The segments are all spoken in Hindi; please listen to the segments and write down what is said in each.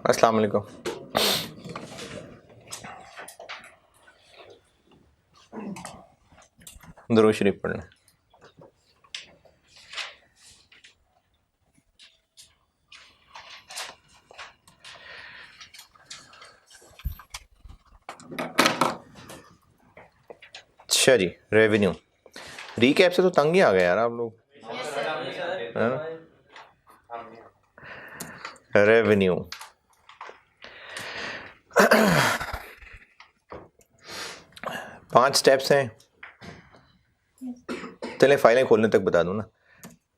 अस्सलाम वालेकुम। दुरूद शरीफ पढ़ना। अच्छा जी, रेवेन्यू रीकैप से तो तंग ही आ गए यार आप लोग, है ना। रेवेन्यू पांच स्टेप्स हैं। चले फाइलें खोलने तक बता दूं ना।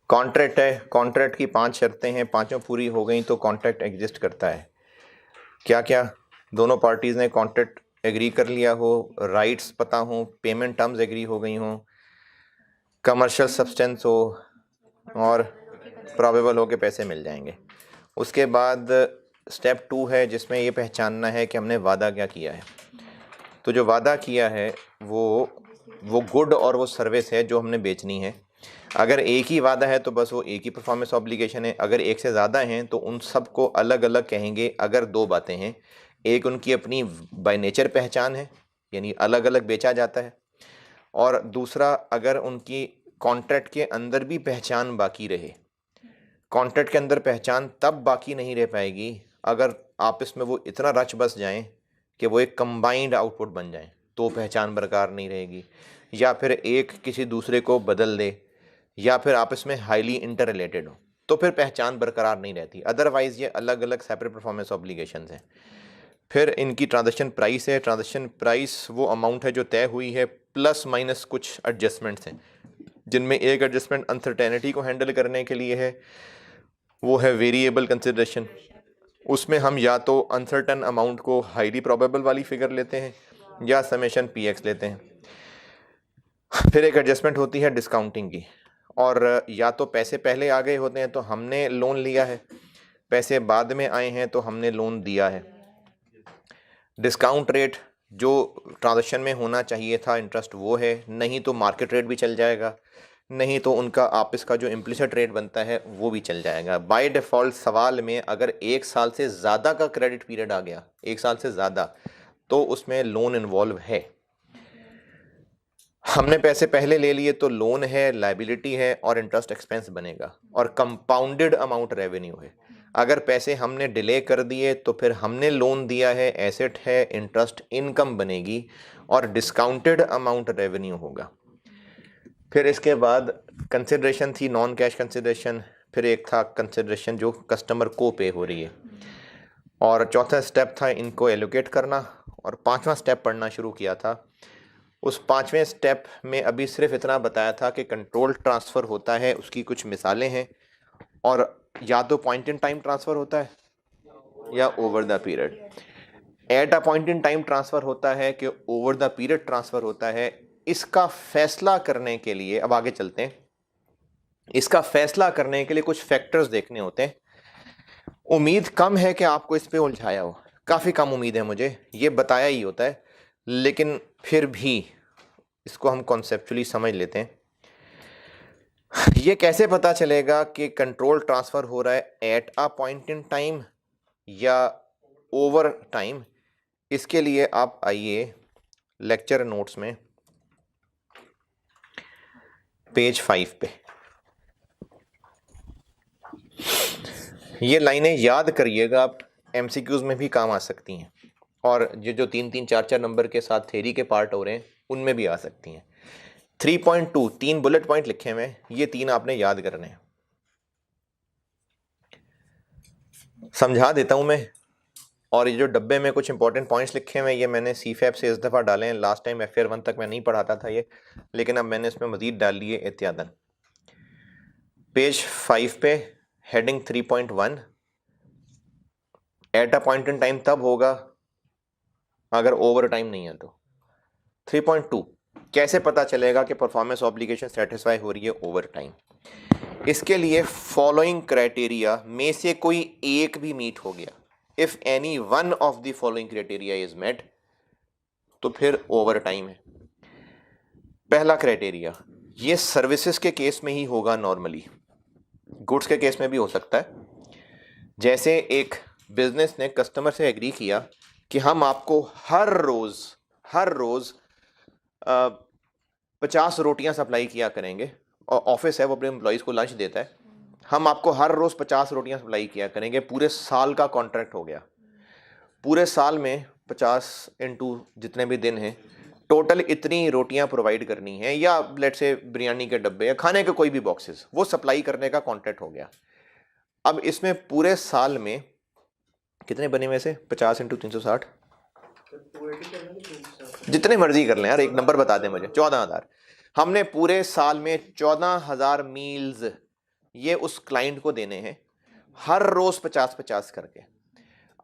कॉन्ट्रैक्ट है, कॉन्ट्रैक्ट की 5 शर्तें हैं, पांचों पूरी हो गई तो कॉन्ट्रैक्ट एग्जिस्ट करता है। क्या क्या? दोनों पार्टीज ने कॉन्ट्रैक्ट एग्री कर लिया हो, राइट्स पता हो, पेमेंट टर्म्स एग्री हो गई हों, कमर्शियल सब्सटेंस हो और प्रोबेबल हो के पैसे मिल जाएंगे। उसके बाद स्टेप 2 है जिसमें ये पहचानना है कि हमने वादा क्या किया है। तो जो वादा किया है वो गुड और वो सर्विस है जो हमने बेचनी है। अगर एक ही वादा है तो बस वो एक ही परफॉर्मेंस ऑब्लिगेशन है। अगर एक से ज़्यादा हैं तो उन सब को अलग अलग कहेंगे। अगर 2 बातें हैं, एक उनकी अपनी बाय नेचर पहचान है यानी अलग अलग बेचा जाता है, और दूसरा अगर उनकी कॉन्ट्रैक्ट के अंदर भी पहचान बाकी रहे। कॉन्ट्रैक्ट के अंदर पहचान तब बाकी नहीं रह पाएगी अगर आपस में वो इतना रच बस जाएं कि वो एक कंबाइंड आउटपुट बन जाएं, तो पहचान बरकरार नहीं रहेगी। या फिर एक किसी दूसरे को बदल दे, या फिर आपस में हाईली इंटर रिलेटेड हो, तो फिर पहचान बरकरार नहीं रहती। अदरवाइज ये अलग अलग सेपरेट परफॉर्मेंस ऑब्लिगेशंस हैं। फिर इनकी ट्रांजैक्शन प्राइस है। ट्रांजैक्शन प्राइस वो अमाउंट है जो तय हुई है प्लस माइनस कुछ एडजस्टमेंट्स हैं, जिनमें एक एडजस्टमेंट अनसर्टेनिटी को हैंडल करने के लिए है, वो है वेरिएबल कंसिडरेशन। उसमें हम या तो अनसर्टन अमाउंट को हाईली प्रोबेबल वाली फिगर लेते हैं या समेशन पी एक्स लेते हैं। फिर एक एडजस्टमेंट होती है डिस्काउंटिंग की, और या तो पैसे पहले आ गए होते हैं तो हमने लोन लिया है, पैसे बाद में आए हैं तो हमने लोन दिया है। डिस्काउंट रेट जो ट्रांजैक्शन में होना चाहिए था इंटरेस्ट वो है, नहीं तो मार्केट रेट भी चल जाएगा, नहीं तो उनका आपस का जो इम्प्लिसिट रेट बनता है वो भी चल जाएगा। बाय डिफ़ॉल्ट सवाल में अगर 1 साल से ज़्यादा का क्रेडिट पीरियड आ गया, 1 साल से ज़्यादा, तो उसमें लोन इन्वॉल्व है। हमने पैसे पहले ले लिए तो लोन है, लायबिलिटी है और इंटरेस्ट एक्सपेंस बनेगा, और कंपाउंडेड अमाउंट रेवेन्यू है। अगर पैसे हमने डिले कर दिए तो फिर हमने लोन दिया है, एसेट है, इंटरेस्ट इनकम बनेगी और डिस्काउंटेड अमाउंट रेवेन्यू होगा। फिर इसके बाद कंसिडरेशन थी, नॉन कैश कंसिडरेशन। फिर एक था कंसिडरेशन जो कस्टमर को पे हो रही है, और चौथा स्टेप था इनको एलोकेट करना, और पांचवा स्टेप पढ़ना शुरू किया था। उस पांचवें स्टेप में अभी सिर्फ इतना बताया था कि कंट्रोल ट्रांसफ़र होता है, उसकी कुछ मिसालें हैं, और या तो पॉइंट इन टाइम ट्रांसफ़र होता है या over the period. At a point in time transfer होता है कि ओवर द पीरियड ट्रांसफ़र होता है। इसका फैसला करने के लिए अब आगे चलते हैं। इसका फैसला करने के लिए कुछ फैक्टर्स देखने होते हैं। उम्मीद कम है कि आपको इस पे उलझाया हो, काफ़ी कम उम्मीद है मुझे, ये बताया ही होता है, लेकिन फिर भी इसको हम कॉन्सेप्चुअली समझ लेते हैं। ये कैसे पता चलेगा कि कंट्रोल ट्रांसफ़र हो रहा है at a point in time या ओवर टाइम? इसके लिए आप आइए लेक्चर नोट्स में पेज 5 पे ये लाइनें याद करिएगा, आप एमसीक्यूज में भी काम आ सकती हैं, और ये जो 3-3, 4-4 नंबर के साथ थ्योरी के पार्ट हो रहे हैं उनमें भी आ सकती हैं। 3.2 3 बुलेट पॉइंट लिखे हुए हैं, ये 3 आपने याद करने हैं। समझा देता हूं मैं, और ये जो डब्बे में कुछ इंपॉर्टेंट पॉइंट्स लिखे हुए हैं ये मैंने सीफैप से इस दफ़ा डाले हैं। लास्ट टाइम FAR 1 तक मैं नहीं पढ़ाता था ये, लेकिन अब मैंने इसमें मजीद डाल लिए एहतियातन। पेज 5 पे heading 3.1, at a point in time तब होगा अगर ओवर टाइम नहीं है तो। 3.2 कैसे पता चलेगा कि परफॉर्मेंस ऑब्लिगेशन सेटिस्फाई हो रही है ओवर टाइम? इसके लिए फॉलोइंग क्राइटेरिया में से कोई एक भी मीट हो गया, if any one of the following criteria is met, तो फिर ओवर टाइम है। पहला क्राइटेरिया, ये सर्विसेज के केस में ही होगा नॉर्मली, गुड्स के केस में भी हो सकता है। जैसे एक बिजनेस ने कस्टमर से एग्री किया कि हम आपको हर रोज 50 रोटियां सप्लाई किया करेंगे, और ऑफिस है वो अपने एम्प्लॉयज़ को लंच देता है, हम आपको हर रोज 50 रोटियां सप्लाई किया करेंगे, पूरे साल का कॉन्ट्रैक्ट हो गया। पूरे साल में 50 इंटू जितने भी दिन हैं, टोटल इतनी रोटियां प्रोवाइड करनी है, या लेट से बिरयानी के डब्बे या खाने के कोई भी बॉक्सेस वो सप्लाई करने का कॉन्ट्रैक्ट हो गया। अब इसमें पूरे साल में कितने बने में से 50 इंटू 360, जितने मर्जी कर लें यार, एक नंबर बता दें मुझे, 14,000। हमने पूरे साल में 14,000 मील्स ये उस क्लाइंट को देने हैं, हर रोज 50-50 करके।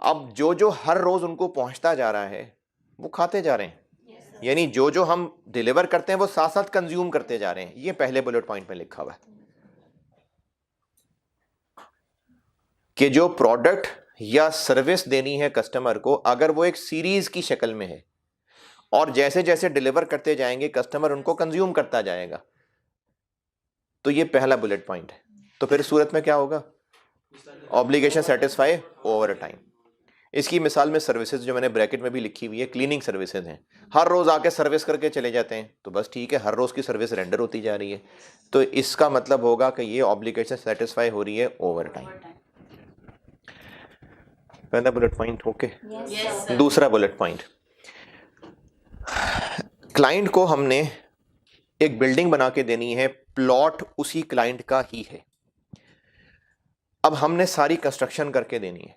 अब जो जो हर रोज उनको पहुंचता जा रहा है वो खाते जा रहे हैं, यानी जो जो हम डिलीवर करते हैं वो साथ साथ कंज्यूम करते जा रहे हैं। ये पहले बुलेट पॉइंट में लिखा हुआ है कि जो प्रोडक्ट या सर्विस देनी है कस्टमर को, अगर वो एक सीरीज की शक्ल में है और जैसे जैसे डिलीवर करते जाएंगे कस्टमर उनको कंज्यूम करता जाएगा, तो ये पहला बुलेट पॉइंट है। तो फिर सूरत में क्या होगा? Obligation satisfy over time. इसकी मिसाल में सर्विसेज जो मैंने ब्रैकेट में भी लिखी हुई है, क्लीनिंग सर्विसेज हैं, हर रोज आके सर्विस करके चले जाते हैं, तो बस ठीक है, हर रोज की सर्विस रेंडर होती जा रही है, तो इसका मतलब होगा कि ये ऑब्लिगेशन सेटिस्फाई हो रही है ओवर टाइम। पहला बुलेट पॉइंट ओके। दूसरा बुलेट पॉइंट, क्लाइंट को हमने एक बिल्डिंग बना के देनी है, प्लॉट उसी क्लाइंट का ही है। अब हमने सारी कंस्ट्रक्शन करके देनी है।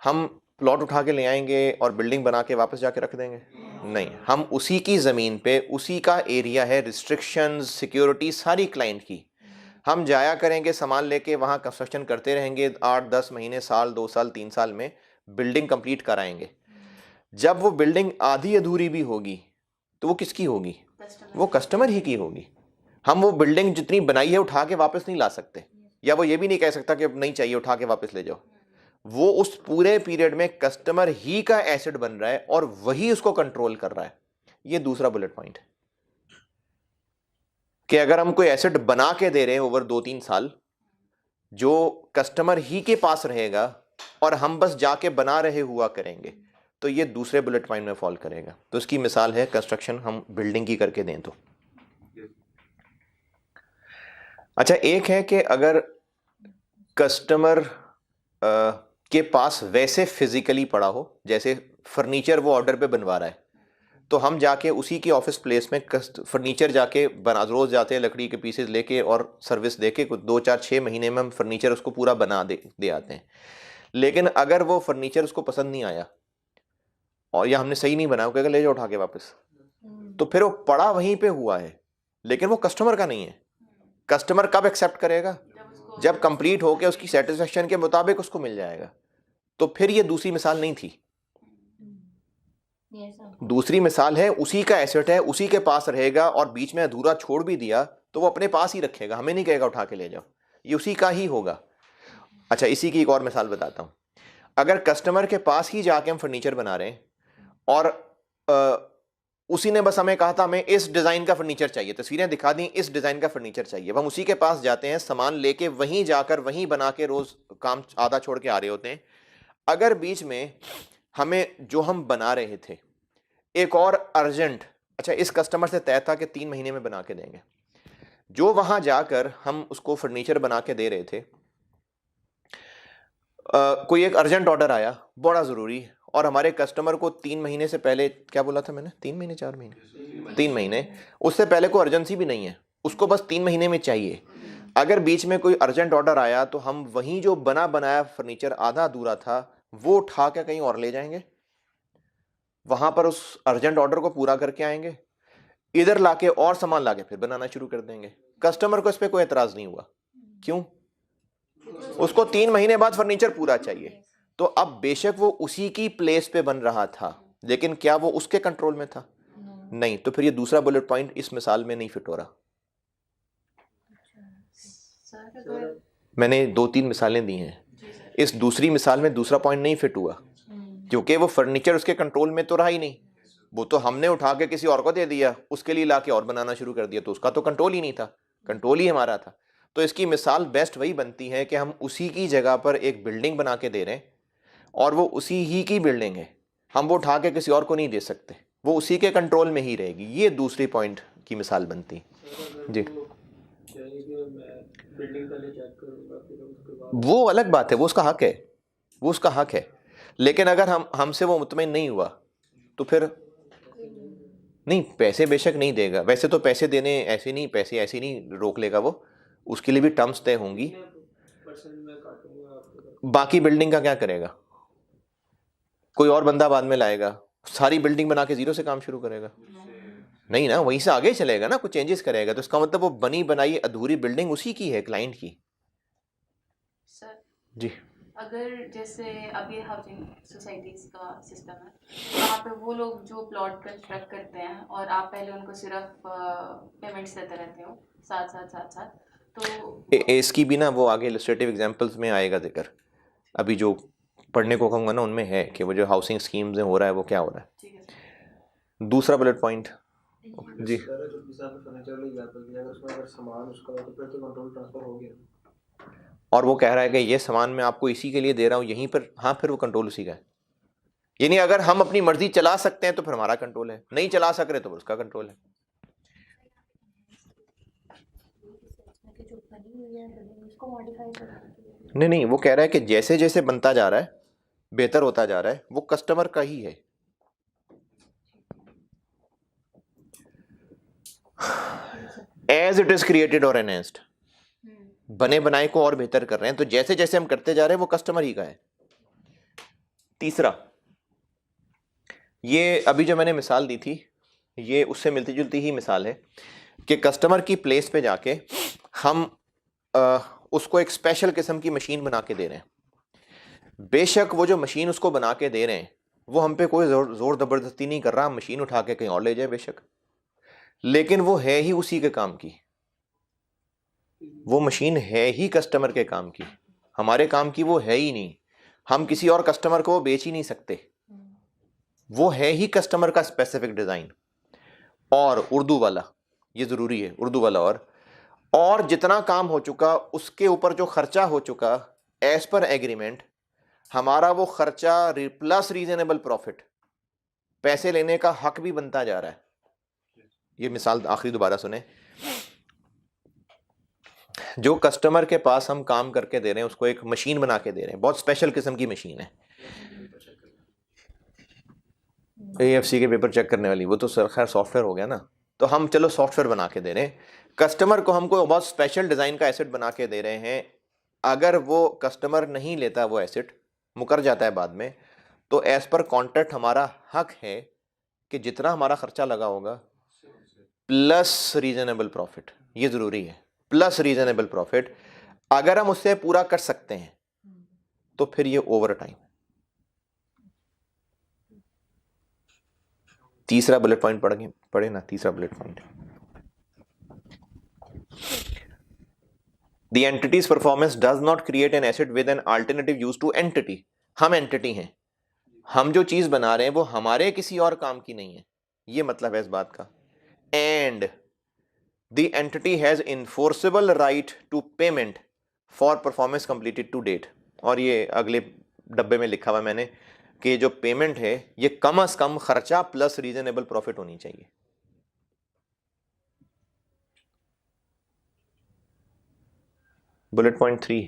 हम प्लॉट उठा के ले आएंगे और बिल्डिंग बना के वापस जाके रख देंगे? नहीं, हम उसी की ज़मीन पे, उसी का एरिया है, रिस्ट्रिक्शंस, सिक्योरिटी सारी क्लाइंट की, हम जाया करेंगे सामान लेके, वहाँ कंस्ट्रक्शन करते रहेंगे, 8-10 महीने, साल, 2 साल, 3 साल में बिल्डिंग कंप्लीट कराएंगे। जब वो बिल्डिंग आधी अधूरी भी होगी तो वो किसकी होगी? वो कस्टमर ही की होगी। हम वो बिल्डिंग जितनी बनाई है उठा के वापस नहीं ला सकते, या वो ये भी नहीं कह सकता कि अब नहीं चाहिए उठा के वापस ले जाओ। वो उस पूरे पीरियड में कस्टमर ही का एसेट बन रहा है और वही उसको कंट्रोल कर रहा है। ये दूसरा बुलेट पॉइंट है कि अगर हम कोई एसेट बना के दे रहे हैं ओवर 2-3 साल, जो कस्टमर ही के पास रहेगा और हम बस जाके बना रहे हुआ करेंगे, तो ये दूसरे बुलेट पॉइंट में फॉल करेगा। तो इसकी मिसाल है कंस्ट्रक्शन हम बिल्डिंग की करके दें तो। अच्छा, एक है कि अगर कस्टमर के पास वैसे फिजिकली पड़ा हो, जैसे फर्नीचर वो ऑर्डर पे बनवा रहा है, तो हम जाके उसी की ऑफिस प्लेस में फर्नीचर जाके बना, रोज जाते हैं लकड़ी के पीसेस लेके और सर्विस देके 2-4-6 महीने में हम फर्नीचर उसको पूरा बना दे आते हैं। लेकिन अगर वो फर्नीचर उसको पसंद नहीं आया और या हमने सही नहीं बनाया, कहेगा ले जाओ उठा के वापस, तो फिर वो पड़ा वहीं पे हुआ है, लेकिन वो कस्टमर का नहीं है। कस्टमर कब एक्सेप्ट करेगा? जब कंप्लीट होके उसकी सेटिस्फेक्शन के मुताबिक उसको मिल जाएगा। तो फिर ये दूसरी मिसाल नहीं थी। दूसरी मिसाल है उसी का एसेट है, उसी के पास रहेगा, और बीच में अधूरा छोड़ भी दिया तो वो अपने पास ही रखेगा, हमें नहीं कहेगा उठा के ले जाओ, ये उसी का ही होगा। अच्छा, इसी की एक और मिसाल बताता हूं। अगर कस्टमर के पास ही जाके हम फर्नीचर बना रहे हैं और उसी ने बस हमें कहा था हमें इस डिज़ाइन का फर्नीचर चाहिए, तस्वीरें दिखा दी, इस डिज़ाइन का फर्नीचर चाहिए, हम उसी के पास जाते हैं, सामान लेके वहीं जाकर वहीं बना के रोज़ काम आधा छोड़ के आ रहे होते हैं। अगर बीच में हमें जो हम बना रहे थे एक और अर्जेंट, अच्छा इस कस्टमर से तय था कि 3 महीने में बना के देंगे, जो वहाँ जाकर हम उसको फर्नीचर बना के दे रहे थे, कोई एक अर्जेंट ऑर्डर आया बड़ा ज़रूरी, और हमारे कस्टमर को 3 महीने से पहले, क्या बोला था मैंने, 3 महीने 4 महीने 3 महीने, उससे पहले कोई अर्जेंसी भी नहीं है, उसको बस 3 महीने में चाहिए। अगर बीच में कोई अर्जेंट ऑर्डर आया तो हम वहीं जो बना बनाया फर्नीचर आधा अधूरा था वो उठा के कहीं और ले जाएंगे, वहां पर उस अर्जेंट ऑर्डर को पूरा करके आएंगे, इधर लाके और सामान लाके फिर बनाना शुरू कर देंगे। कस्टमर को इस पर कोई एतराज नहीं हुआ। क्यों? उसको 3 महीने बाद फर्नीचर पूरा चाहिए। तो अब बेशक वो उसी की प्लेस पे बन रहा था, लेकिन क्या वो उसके कंट्रोल में था? नहीं। तो फिर ये दूसरा बुलेट पॉइंट इस मिसाल में नहीं फिट हो रहा। मैंने 2-3 मिसालें दी हैं, इस दूसरी मिसाल में दूसरा पॉइंट नहीं फिट हुआ, क्योंकि वो फर्नीचर उसके कंट्रोल में तो रहा ही नहीं, वो तो हमने उठा के किसी और को दे दिया, उसके लिए लाके और बनाना शुरू कर दिया, तो उसका तो कंट्रोल ही नहीं था, कंट्रोल ही हमारा था। तो इसकी मिसाल बेस्ट वही बनती है कि हम उसी की जगह पर एक बिल्डिंग बना के दे रहे हैं, और वो उसी ही की बिल्डिंग है, हम वो उठा के किसी और को नहीं दे सकते, वो उसी के कंट्रोल में ही रहेगी। ये दूसरी पॉइंट की मिसाल बनती जी। वो अलग बात है, वो उसका हक है, वो उसका हक है। लेकिन अगर हमसे वो मुतमईन नहीं हुआ तो फिर नहीं, पैसे बेशक नहीं देगा। वैसे तो पैसे देने ऐसे नहीं, पैसे ऐसे नहीं रोक लेगा वो, उसके लिए भी टर्म्स तय होंगी। बाकी बिल्डिंग का क्या करेगा? कोई और बंदा बाद में लाएगा, सारी बिल्डिंग बना के जीरो से काम शुरू करेगा? नहीं ना, वहीं से आगे चलेगा ना, कुछ चेंजेस करेगा। तो इसका मतलब वो बनी बनाई अधूरी बिल्डिंग उसी की है, क्लाइंट की। सर जी, अगर जैसे अब ये हाउसिंग सोसाइटीज का सिस्टम है, वहाँ पे वो लोग जो प्लॉट कंस्ट्रक्ट करते हैं और आप पहले उनको सिर्फ पेमेंट्स देते रहते हो साथ साथ साथ साथ, तो इसकी भी ना वो आगे इलस्ट्रेटिव एग्जांपल्स में आएगा जिक्र। अभी जो पढ़ने को कहूँगा ना उनमें है कि वो जो हाउसिंग स्कीम्स में हो रहा है वो क्या हो रहा है। ठीक है सर। दूसरा बुलेट पॉइंट जी, और वो कह रहा है कि ये सामान मैं आपको इसी के लिए दे रहा हूँ यहीं पर, हाँ फिर वो कंट्रोल उसी का है। यानी अगर हम अपनी मर्जी चला सकते हैं तो फिर हमारा कंट्रोल है, नहीं चला सक रहे तो फिर उसका कंट्रोल है। नहीं नहीं, वो कह रहा है कि जैसे जैसे बनता जा रहा है, बेहतर होता जा रहा है, वो कस्टमर का ही है। एज इट इज क्रिएटेड और एनहेंस्ड, बने बनाए को और बेहतर कर रहे हैं, तो जैसे जैसे हम करते जा रहे हैं वो कस्टमर ही का है। तीसरा, ये अभी जो मैंने मिसाल दी थी ये उससे मिलती जुलती ही मिसाल है कि कस्टमर की प्लेस पे जाके हम उसको एक स्पेशल किस्म की मशीन बना के दे रहे हैं। बेशक वो जो मशीन उसको बना के दे रहे हैं वो हम पे कोई जोर जबरदस्ती नहीं कर रहा, हम मशीन उठा के कहीं और ले जाए बेशक, लेकिन वो है ही उसी के काम की, वो मशीन है ही कस्टमर के काम की, हमारे काम की वो है ही नहीं। हम किसी और कस्टमर को बेच ही नहीं सकते, वो है ही कस्टमर का स्पेसिफिक डिजाइन। और उर्दू वाला, ये जरूरी है, उर्दू वाला और जितना काम हो चुका उसके ऊपर जो खर्चा हो चुका एज पर एग्रीमेंट, हमारा वो खर्चा प्लस रीजनेबल प्रॉफिट, पैसे लेने का हक भी बनता जा रहा है। ये मिसाल आखिरी दोबारा सुने, जो कस्टमर के पास हम काम करके दे रहे हैं उसको एक मशीन बना के दे रहे हैं, बहुत स्पेशल किस्म की मशीन है, AFC के पेपर चेक करने वाली, वो तो खैर सॉफ्टवेयर हो गया ना। तो हम चलो सॉफ्टवेयर बना के दे रहे हैं, कस्टमर को हमको बहुत स्पेशल डिज़ाइन का एसेट बना के दे रहे हैं। अगर वो कस्टमर नहीं लेता, वो एसेट मुकर जाता है बाद में, तो एज पर कॉन्ट्रैक्ट हमारा हक है कि जितना हमारा खर्चा लगा होगा प्लस रीजनेबल प्रॉफिट, ये ज़रूरी है, प्लस रीजनेबल प्रॉफिट। अगर हम उससे पूरा कर सकते हैं तो फिर ये ओवर टाइम। तीसरा बुलेट पॉइंट पढ़े ना, तीसरा bullet point, The entity's performance does not create an asset with an alternative use to entity। हम एंटिटी हैं, हम जो चीज बना रहे हैं वो हमारे किसी और काम की नहीं है, ये मतलब है इस बात का। And the entity has enforceable right to payment for performance completed to date। और ये अगले डब्बे में लिखा हुआ मैंने कि जो पेमेंट है ये कम से कम खर्चा प्लस रीजनेबल प्रॉफिट होनी चाहिए। बुलेट पॉइंट 3,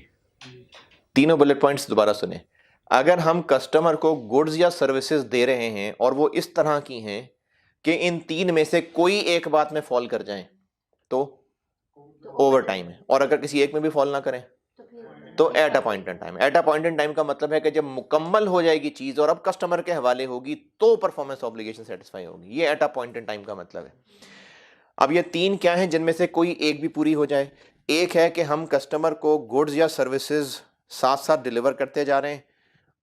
तीनों बुलेट पॉइंट्स दोबारा सुने। अगर हम कस्टमर को गुड्स या सर्विसेज दे रहे हैं और वो इस तरह की हैं कि इन तीन में से कोई एक बात में फॉल कर जाए तो ओवर टाइम है, और अगर किसी एक में भी फॉल ना करें तो at a point in time. At a point in time का मतलब है कि जब मुकम्मल हो जाएगी चीज और अब कस्टमर के हवाले होगी तो परफॉर्मेंस ऑब्लिगेशन सेटिस्फाई होगी, ये at a point in time का मतलब है। अब ये तीन क्या हैं जिनमें से कोई एक भी पूरी हो जाए? एक है कि हम कस्टमर को गुड्स या सर्विसेज साथ साथ डिलीवर करते जा रहे हैं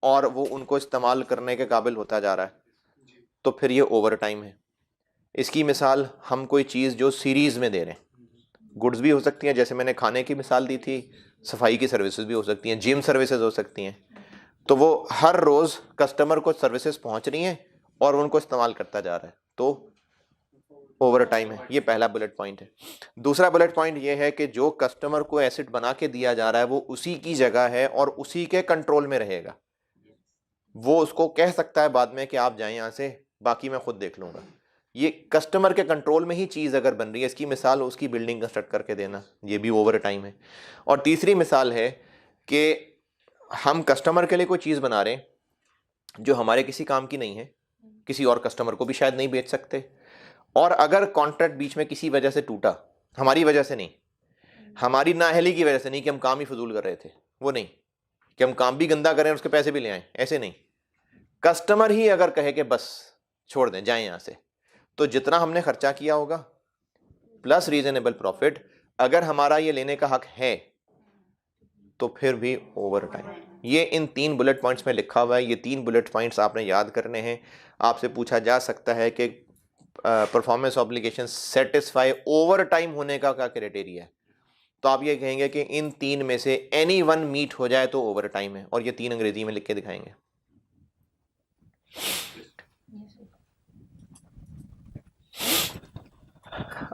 और वो उनको इस्तेमाल करने के काबिल होता जा रहा है, तो फिर ये ओवर टाइम है। इसकी मिसाल हम कोई चीज़ जो सीरीज़ में दे रहे हैं, गुड्स भी हो सकती हैं जैसे मैंने खाने की मिसाल दी थी, सफाई की सर्विसेज भी हो सकती हैं, जिम सर्विसेज हो सकती हैं, तो वो हर रोज़ कस्टमर को सर्विसेज पहुंच रही हैं और उनको इस्तेमाल करता जा रहा है, तो ओवर टाइम है। ये पहला बुलेट पॉइंट है। दूसरा बुलेट पॉइंट ये है कि जो कस्टमर को एसेट बना के दिया जा रहा है वो उसी की जगह है और उसी के कंट्रोल में रहेगा। वो उसको कह सकता है बाद में कि आप जाएं यहाँ से, बाकी मैं खुद देख लूँगा। ये कस्टमर के कंट्रोल में ही चीज़ अगर बन रही है, इसकी मिसाल उसकी बिल्डिंग कंस्ट्रक्ट करके देना, ये भी ओवर टाइम है। और तीसरी मिसाल है कि हम कस्टमर के लिए कोई चीज़ बना रहे हैं जो हमारे किसी काम की नहीं है, किसी और कस्टमर को भी शायद नहीं बेच सकते, और अगर कॉन्ट्रैक्ट बीच में किसी वजह से टूटा, हमारी वजह से नहीं, हमारी नाअहली की वजह से नहीं कि हम काम ही फजूल कर रहे थे, वो नहीं, कि हम काम भी गंदा करें और उसके पैसे भी ले आए, ऐसे नहीं, कस्टमर ही अगर कहे कि बस छोड़ दें, जाएं यहाँ से, तो जितना हमने खर्चा किया होगा प्लस रीजनेबल प्रॉफिट, अगर हमारा ये लेने का हक है तो फिर भी ओवर टाइम। ये इन 3 बुलेट पॉइंट्स में लिखा हुआ है। ये 3 बुलेट पॉइंट्स आपने याद करने हैं। आपसे पूछा जा सकता है कि performance obligation satisfy over time होने का क्या क्राइटेरिया है, तो आप ये कहेंगे कि इन 3 में से एनी वन मीट हो जाए तो ओवर टाइम है, और ये 3 अंग्रेजी में लिख के दिखाएंगे।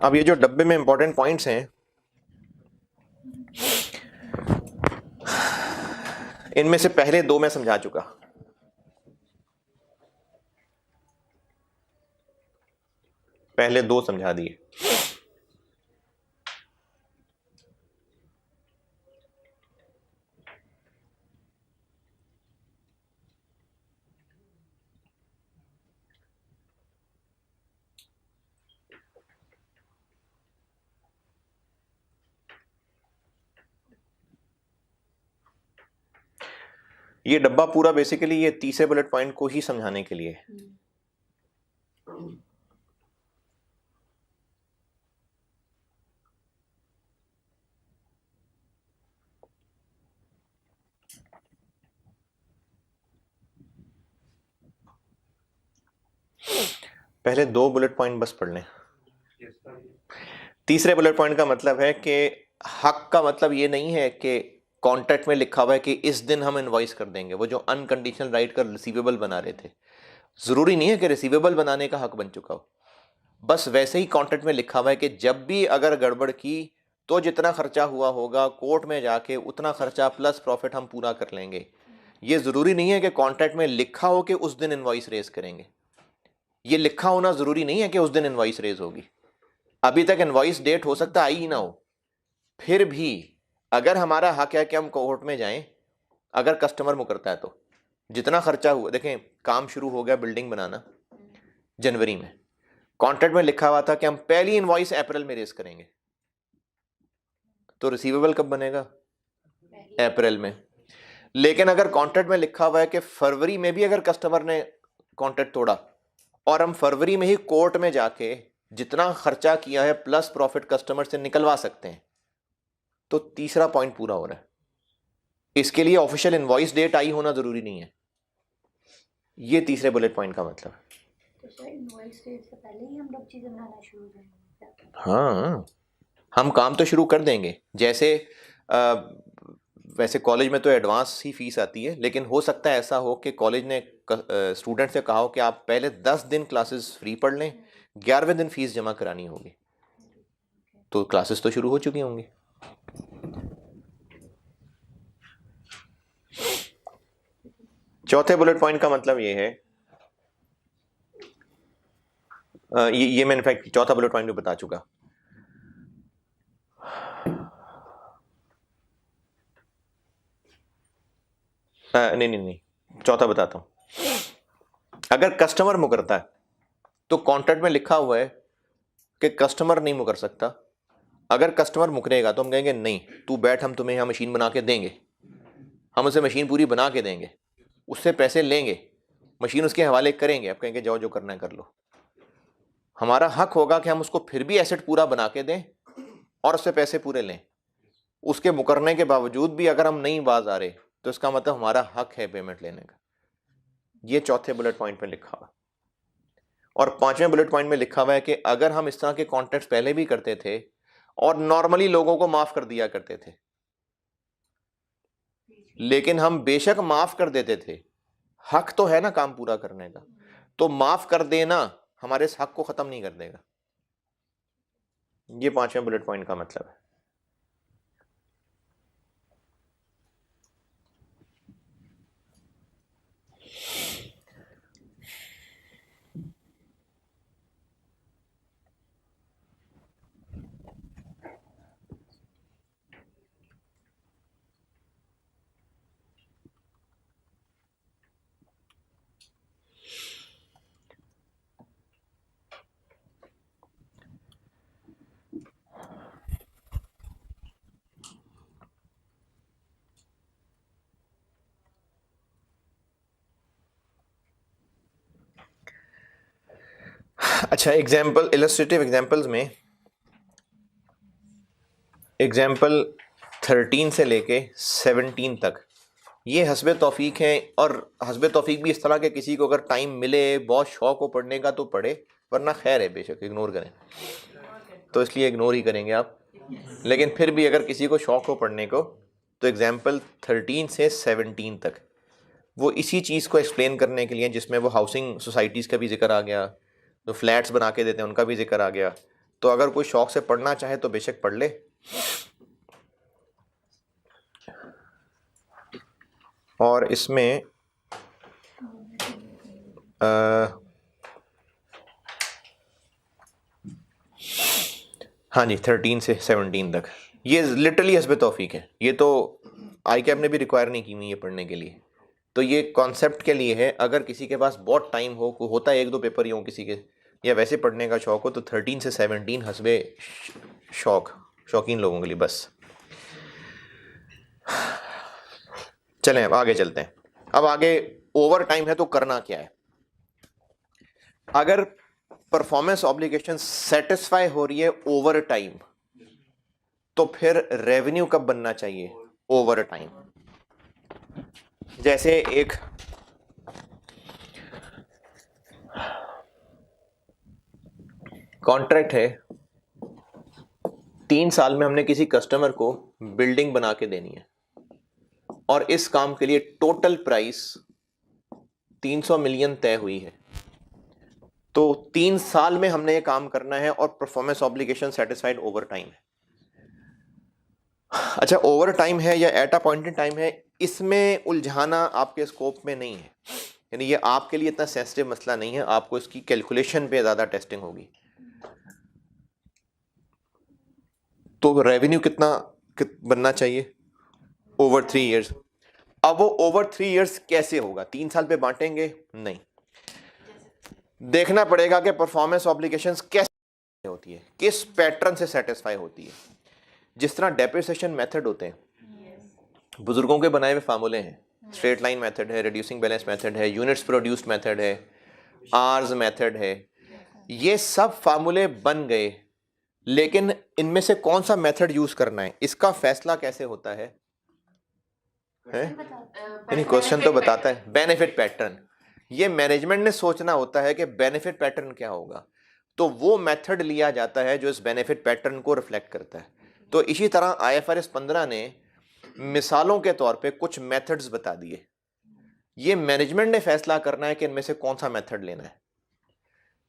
अब ये जो डब्बे में इंपॉर्टेंट पॉइंट्स हैं, इनमें से पहले 2 मैं समझा चुका, पहले 2 समझा दिए। ये डब्बा पूरा बेसिकली ये तीसरे बुलेट पॉइंट को ही समझाने के लिए है। पहले 2 बुलेट पॉइंट बस पढ़ लें। तीसरे बुलेट पॉइंट का मतलब है कि हक का मतलब ये नहीं है कि कॉन्ट्रैक्ट में लिखा हुआ है कि इस दिन हम इनवॉइस कर देंगे, वो जो अनकंडीशनल राइट का रिसीवेबल बना रहे थे, जरूरी नहीं है कि रिसीवेबल बनाने का हक बन चुका हो, बस वैसे ही कॉन्ट्रैक्ट में लिखा हुआ है कि जब भी अगर गड़बड़ की तो जितना खर्चा हुआ होगा कोर्ट में जाके उतना खर्चा प्लस प्रॉफिट हम पूरा कर लेंगे। ये जरूरी नहीं है कि कॉन्ट्रैक्ट में लिखा हो कि उस दिन इनवॉइस रेज करेंगे, ये लिखा होना जरूरी नहीं है कि उस दिन इनवॉइस रेज होगी। अभी तक इनवॉइस डेट हो सकता आई ही ना हो, फिर भी अगर हमारा हक है कि हम कोर्ट में जाएं, अगर कस्टमर मुकरता है तो जितना खर्चा हुआ, देखें काम शुरू हो गया बिल्डिंग बनाना जनवरी में, कॉन्ट्रैक्ट में लिखा हुआ था कि हम पहली इनवॉइस अप्रैल में रेज करेंगे, तो रिसीवेबल कब बनेगा? अप्रैल में। लेकिन अगर कॉन्ट्रैक्ट में लिखा हुआ है कि फरवरी में भी अगर कस्टमर ने कॉन्ट्रैक्ट तोड़ा और हम फरवरी में ही कोर्ट में जाके जितना खर्चा किया है प्लस प्रॉफिट कस्टमर से निकलवा सकते हैं, तो तीसरा पॉइंट पूरा हो रहा है। इसके लिए ऑफिशियल इनवॉइस डेट आई होना जरूरी नहीं है, ये तीसरे बुलेट पॉइंट का मतलब है। तो सर इनवॉइस डेट से पहले ही हम लोग चीजें बनाना शुरू करेंगे? हाँ, हम काम तो शुरू कर देंगे, जैसे वैसे कॉलेज में तो एडवांस ही फीस आती है, लेकिन हो सकता है ऐसा हो कि कॉलेज ने स्टूडेंट से कहा हो कि आप पहले 10 दिन क्लासेस फ्री पढ़ लें, 11वें दिन फीस जमा करानी होगी, तो क्लासेस तो शुरू हो चुकी होंगी। चौथे बुलेट पॉइंट का मतलब ये है, ये मैं इनफैक्ट चौथा बुलेट पॉइंट भी बता चुका। नहीं, चौथा बताता हूं। अगर कस्टमर मुकरता है तो कॉन्ट्रैक्ट में लिखा हुआ है कि कस्टमर नहीं मुकर सकता। अगर कस्टमर मुकरेगा तो हम कहेंगे नहीं तू बैठ, हम तुम्हें यहाँ मशीन बना के देंगे, हम उसे मशीन पूरी बना के देंगे, उससे पैसे लेंगे, मशीन उसके हवाले करेंगे, आप कहेंगे जाओ जो करना है कर लो। हमारा हक होगा कि हम उसको फिर भी एसेट पूरा बना के दें और उससे पैसे पूरे लें। उसके मुकरने के बावजूद भी अगर हम नहीं बाज आ रहे तो इसका मतलब हमारा हक है पेमेंट लेने का। ये चौथे बुलेट पॉइंट में लिखा हुआ। और 5वें बुलेट पॉइंट में लिखा हुआ है कि अगर हम इस तरह के कॉन्ट्रैक्ट्स पहले भी करते थे और नॉर्मली लोगों को माफ कर दिया करते थे, लेकिन हम बेशक माफ कर देते थे, हक तो है ना काम पूरा करने का, तो माफ कर देना हमारे इस हक को खत्म नहीं कर देगा। ये 5वें बुलेट पॉइंट का मतलब है। अच्छा, एग्जाम्पल इलस्ट्रेटिव एग्जाम्पल्स में एग्जाम्पल 13 से लेके 17 तक ये हस्बे तौफीक हैं। और हस्बे तौफीक भी इस तरह के किसी को अगर टाइम मिले, बहुत शौक हो पढ़ने का तो पढ़े, वरना खैर है, बेशक इग्नोर करें। तो इसलिए इग्नोर ही करेंगे आप। लेकिन फिर भी अगर किसी को शौक हो पढ़ने को तो एग्जाम्पल 13 से 17 तक वो इसी चीज़ को एक्सप्लेन करने के लिए, जिसमें वो हाउसिंग सोसाइटीज़ का भी जिक्र आ गया, जो फ्लैट्स बना के देते हैं उनका भी जिक्र आ गया। तो अगर कोई शौक से पढ़ना चाहे तो बेशक पढ़ ले। और इसमें हाँ जी 13 से 17 तक ये लिटरली हस्बे तौफीक है। ये तो आई कैब ने भी रिक्वायर नहीं की हुई है पढ़ने के लिए। तो ये कॉन्सेप्ट के लिए है, अगर किसी के पास बहुत टाइम हो, होता है 1-2 पेपर ही हो किसी के, या वैसे पढ़ने का शौक हो, तो 13 से 17 हस्बे शौकीन लोगों के लिए बस। चलें अब आगे चलते हैं। अब आगे ओवर टाइम है तो करना क्या है। अगर परफॉर्मेंस ऑब्लिगेशन सेटिस्फाई हो रही है ओवर टाइम, तो फिर रेवेन्यू कब बनना चाहिए? Over time. जैसे एक कॉन्ट्रैक्ट है, 3 साल में हमने किसी कस्टमर को बिल्डिंग बना के देनी है और इस काम के लिए टोटल प्राइस 300 मिलियन तय हुई है। तो 3 साल में हमने ये काम करना है और performance obligation satisfied over time है। अच्छा, ओवर टाइम है या at a point in time है, इसमें उलझाना आपके स्कोप में नहीं है। यानी ये आपके लिए इतना सेंसिटिव मसला नहीं है, आपको इसकी कैलकुलेशन पे ज़्यादा टेस्टिंग होगी। तो रेवेन्यू कितना बनना चाहिए? Over 3 years. अब वो ओवर 3 इयर्स कैसे होगा? 3 साल पे बांटेंगे? नहीं, देखना पड़ेगा कि परफॉर्मेंस ऑब्लिगेशंस कैसे होती है, किस पैटर्न से सेटिस्फाई होती है। जिस तरह डेप्रिसिएशन मेथड होते हैं, बुजुर्गों के बनाए हुए फार्मूले हैं, स्ट्रेट लाइन मेथड है, रिड्यूसिंग बैलेंस मेथड है, यूनिट्स प्रोड्यूस्ड मेथड है, आर्स मेथड है, ये सब फार्मूले बन गए। लेकिन इनमें से कौन सा मेथड यूज करना है, इसका फैसला कैसे होता है? यानी क्वेश्चन तो बताता है बेनिफिट पैटर्न। ये मैनेजमेंट ने सोचना होता है कि बेनिफिट पैटर्न क्या होगा, तो वो मेथड लिया जाता है जो इस बेनिफिट पैटर्न को रिफ्लेक्ट करता है। तो इसी तरह IFRS 15 ने मिसालों के तौर पे कुछ मेथड्स बता दिए। ये मैनेजमेंट ने फैसला करना है कि इनमें से कौन सा मेथड लेना है।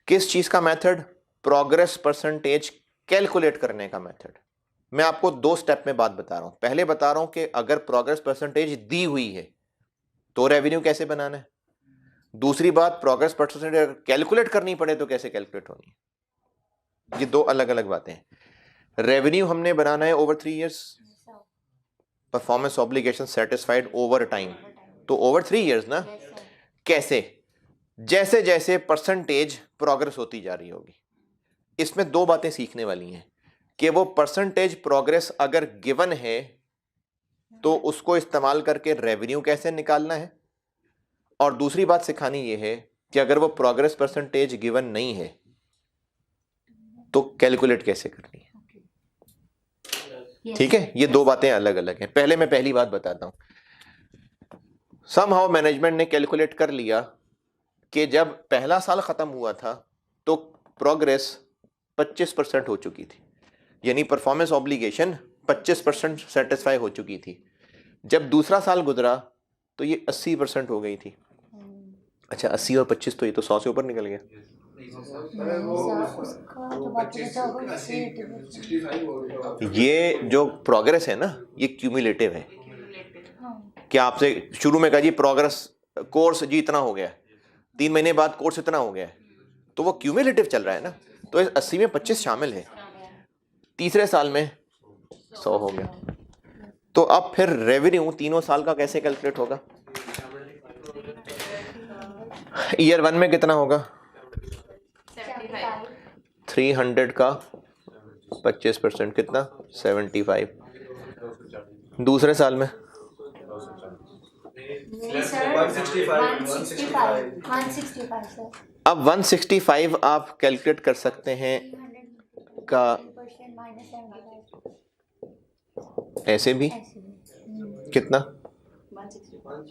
किस चीज का मेथड? प्रोग्रेस परसेंटेज कैलकुलेट करने का मेथड। मैं आपको 2 स्टेप में बात बता रहा हूं। पहले बता रहा हूं कि अगर प्रोग्रेस परसेंटेज दी हुई है तो रेवेन्यू कैसे बनाना है। दूसरी बात, प्रोग्रेस परसेंटेज कैलकुलेट करनी पड़े तो कैसे कैलकुलेट होनी है। ये 2 अलग अलग बातें हैं। रेवेन्यू हमने बनाना है over 3 years, performance obligation satisfied over time, तो ओवर 3 इयर्स ना। कैसे? जैसे जैसे परसेंटेज प्रोग्रेस होती जा रही होगी। इसमें 2 बातें सीखने वाली हैं कि वो परसेंटेज प्रोग्रेस अगर गिवन है तो उसको इस्तेमाल करके रेवेन्यू कैसे निकालना है, और दूसरी बात सिखानी ये है कि अगर वो प्रोग्रेस परसेंटेज गिवन नहीं है तो कैलकुलेट कैसे करनी है। ठीक है, ये 2 बातें अलग अलग हैं। पहले मैं पहली बात बताता हूं। समहाउ मैनेजमेंट ने कैलकुलेट कर लिया कि जब पहला साल खत्म हुआ था तो प्रोग्रेस 25% हो चुकी थी, यानी परफॉर्मेंस ऑब्लिगेशन 25% सेटिस्फाई हो चुकी थी। जब दूसरा साल गुजरा तो ये 80% हो गई थी। अच्छा, 80 और 25 तो ये तो 100 से ऊपर निकल गया। ये जो प्रोग्रेस है ना, ये क्यूमुलेटिव है। कि आपसे शुरू में कहा जी प्रोग्रेस कोर्स जी इतना हो गया, 3 महीने बाद कोर्स इतना हो गया, तो वो क्यूमुलेटिव चल रहा है ना। तो 80 में 25 शामिल है, तीसरे साल में 100 हो गया। तो अब फिर रेवेन्यू तीनों साल का कैसे कैलकुलेट होगा? ईयर 1 में कितना होगा? 300 का 25% कितना? 75। दूसरे साल में 165 सर। अब 165 आप कैलकुलेट कर सकते हैं 300 का 3% माइनस 75 ऐसे भी, ऐसे भी कितना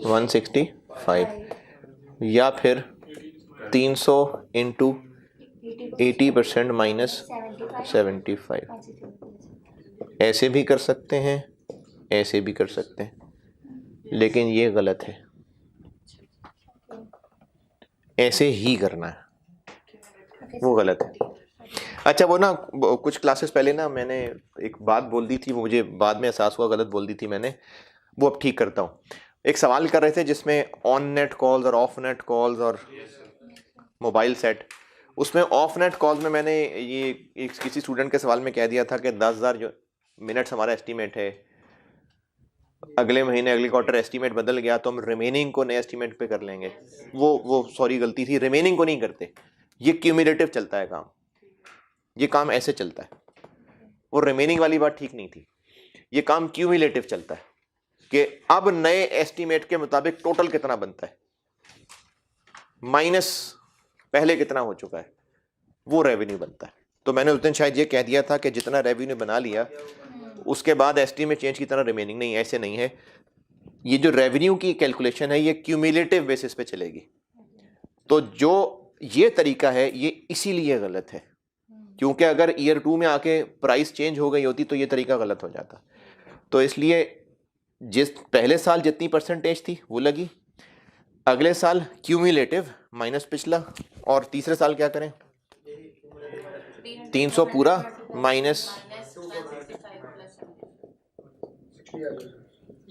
165 5 या फिर 300 इंटू 80% माइनस 75 ऐसे भी कर सकते हैं, ऐसे भी कर सकते हैं, लेकिन ये गलत है, ऐसे ही करना है, वो गलत है। अच्छा वो ना कुछ क्लासेस पहले ना मैंने एक बात बोल दी थी, वो मुझे बाद में एहसास हुआ गलत बोल दी थी मैंने, वो अब ठीक करता हूँ। एक सवाल कर रहे थे जिसमें ऑन नेट कॉल्स और ऑफ नेट कॉल्स और मोबाइल सेट, उसमें ऑफ नेट कॉल्स में मैंने ये किसी स्टूडेंट के सवाल में कह दिया था कि 10,000 जो मिनट्स हमारा एस्टीमेट है, अगले महीने अगले क्वार्टर एस्टीमेट बदल गया तो हम रिमेनिंग को नए एस्टीमेट पे कर लेंगे। वो सॉरी गलती थी, रिमेनिंग को नहीं करते, ये क्यूमुलेटिव चलता है काम, ये काम ऐसे चलता है, वो रिमेनिंग वाली बात ठीक नहीं थी, ये काम क्यूमुलेटिव चलता है कि अब नए एस्टीमेट के मुताबिक टोटल कितना बनता है माइनस पहले कितना हो चुका है, वो रेवेन्यू बनता है। तो मैंने उस दिन शायद ये कह दिया था कि जितना रेवेन्यू बना लिया उसके बाद एस्टीमेट चेंज की तरह रिमेनिंग नहीं, ऐसे नहीं है। ये जो रेवेन्यू की कैलकुलेशन है ये क्यूमुलेटिव बेसिस पे चलेगी। तो जो ये तरीका है ये इसीलिए गलत है, क्योंकि अगर ईयर 2 में आके प्राइस चेंज हो गई होती तो ये तरीका गलत हो जाता। तो इसलिए जिस पहले साल जितनी परसेंटेज थी वो लगी, अगले साल क्यूमुलेटिव माइनस पिछला, और तीसरे साल क्या करें 300 पूरा माइनस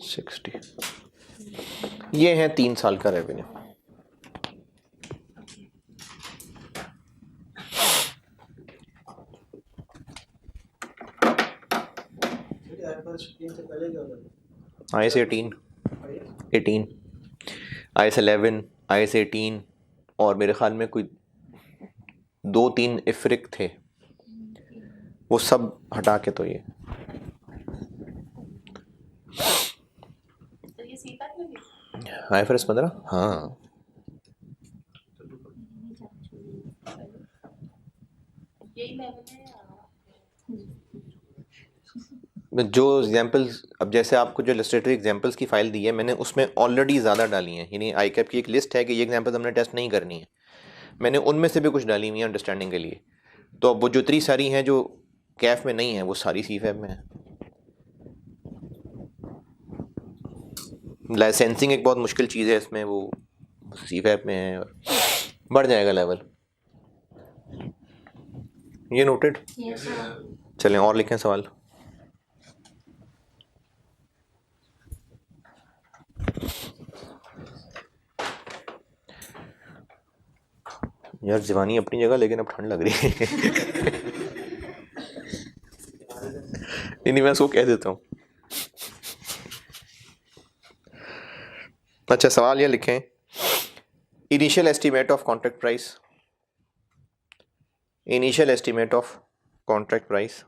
60, ये है 3 साल का रेवेन्यू। IAS 18, IAS 11, IAS 18 और मेरे ख्याल में कोई 2-3 इफ्रिक थे, वो सब हटा के तो ये IFRS 15, हाँ जो एग्जांपल्स, अब जैसे आपको जो इलस्ट्रेटिव एग्जांपल्स की फाइल दी है मैंने उसमें ऑलरेडी ज़्यादा डाली हैं, यानी आईकैप की एक लिस्ट है कि ये एग्जांपल्स हमने टेस्ट नहीं करनी है, मैंने उनमें से भी कुछ डाली हुई है अंडरस्टैंडिंग के लिए। तो अब वो जो इतनी सारी हैं जो कैफ में नहीं है वो सारी CFAB में है। लाइसेंसिंग एक बहुत मुश्किल चीज़ है इसमें, वो CFAB में है और बढ़ जाएगा लेवल। ये नोटेड। चलें और लिखें सवाल। यार जवानी अपनी जगह, लेकिन अब ठंड लग रही है नहीं मैं इसको कह देता हूँ। अच्छा सवाल ये लिखें, initial estimate of contract price, initial estimate of contract price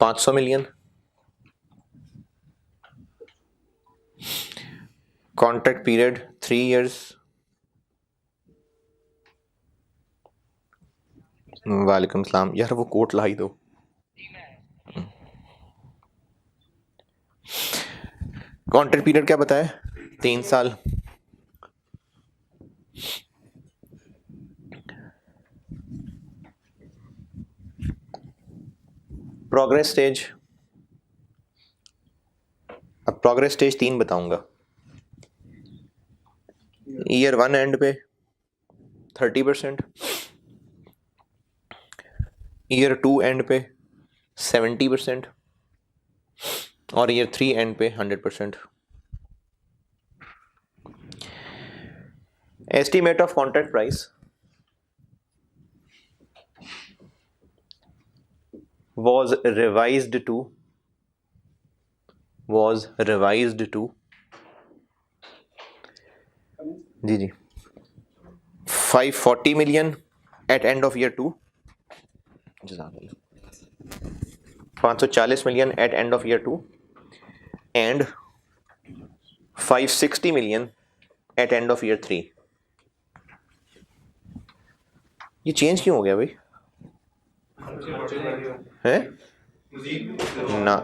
$500 million, contract period 3 years, वालेकुम सलाम। यार वो कोट लाई दो। कॉन्ट्रैक्ट पीरियड क्या बताया 3 साल, प्रोग्रेस स्टेज, अब प्रोग्रेस स्टेज 3 बताऊंगा। ईयर 1 एंड पे 30%, ईयर 2 एंड पे 70% और ईयर 3 एंड पे 100%। Estimate of contract price was revised to जी 540 million at end of year 2, 540 million at end of year 2 and 560 million at end of year 3. ये चेंज क्यों हो गया भाई? है ना,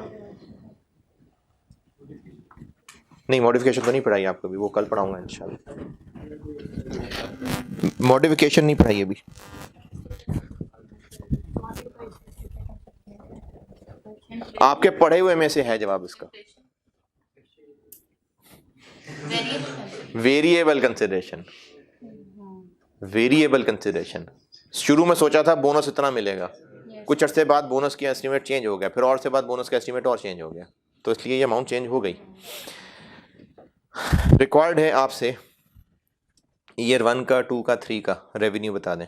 नहीं मॉडिफिकेशन तो नहीं पढ़ाई आपको भी, वो कल पढ़ाऊंगा इंशाल्लाह। मॉडिफिकेशन नहीं पढ़ाई अभी। आपके पढ़े हुए में से है जवाब इसका, वेरिएबल कंसिडरेशन। वेरिएबल कंसिडरेशन, शुरू में सोचा था बोनस इतना मिलेगा, कुछ अरसे बाद बोनस की एस्टीमेट चेंज हो गया, फिर और से बाद बोनस का एस्टीमेट और चेंज हो गया, तो इसलिए ये अमाउंट चेंज हो गई। रिक्वायर्ड है आपसे ईयर 1 का, 2 का, 3 का रेवेन्यू बता दें।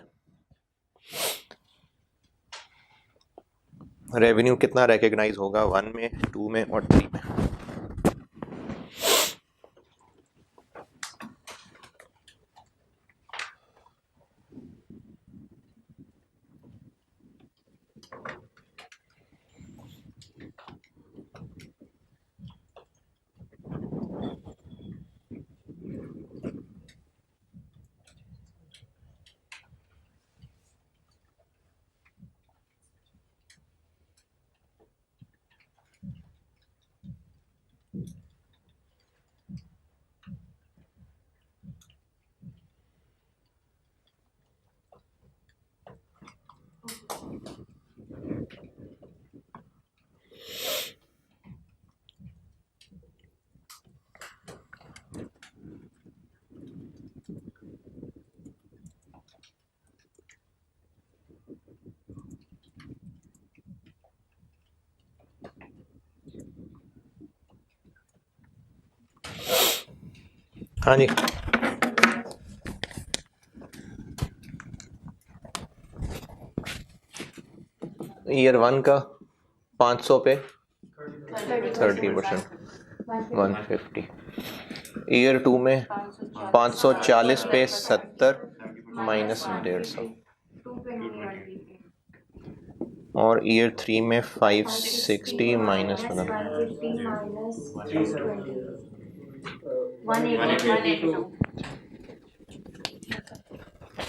रेवेन्यू कितना रिकग्नाइज होगा 1 में, 2 में और 3 में? हाँ जी, ईयर 1 का 500 पे 30%, 150। ईयर 2 में 540 पे 70 माइनस 150, और ईयर 3 में 560 माइनस 182।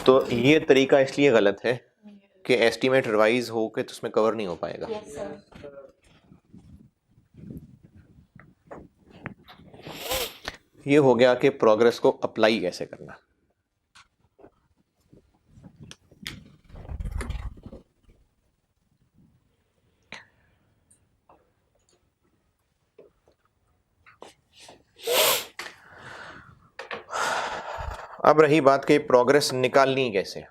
तो ये तरीका इसलिए गलत है कि एस्टीमेट रिवाइज हो के तो उसमें कवर नहीं हो पाएगा। ये हो गया कि प्रोग्रेस को अप्लाई कैसे करना। अब रही बात कि प्रोग्रेस निकालनी कैसे।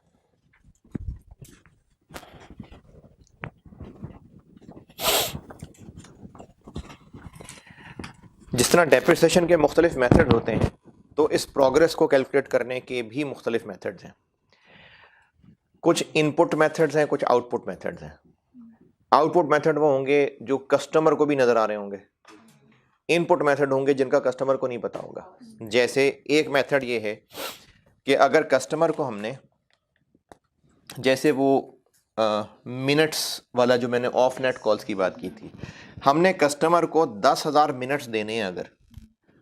जिस तरह डेप्रिसिएशन के मुख्तलिफ मेथड होते हैं, तो इस प्रोग्रेस को कैलकुलेट करने के भी मुख्तलिफ मेथड्स हैं। कुछ इनपुट मेथड्स हैं, कुछ आउटपुट मेथड्स हैं। आउटपुट मेथड वो होंगे जो कस्टमर को भी नजर आ रहे होंगे, इनपुट मेथड होंगे जिनका कस्टमर को नहीं पता होगा। जैसे एक मेथड ये है कि अगर कस्टमर को हमने, जैसे वो मिनट्स वाला जो मैंने ऑफ नेट कॉल्स की बात की थी, हमने कस्टमर को 10,000 मिनट्स देने हैं अगर,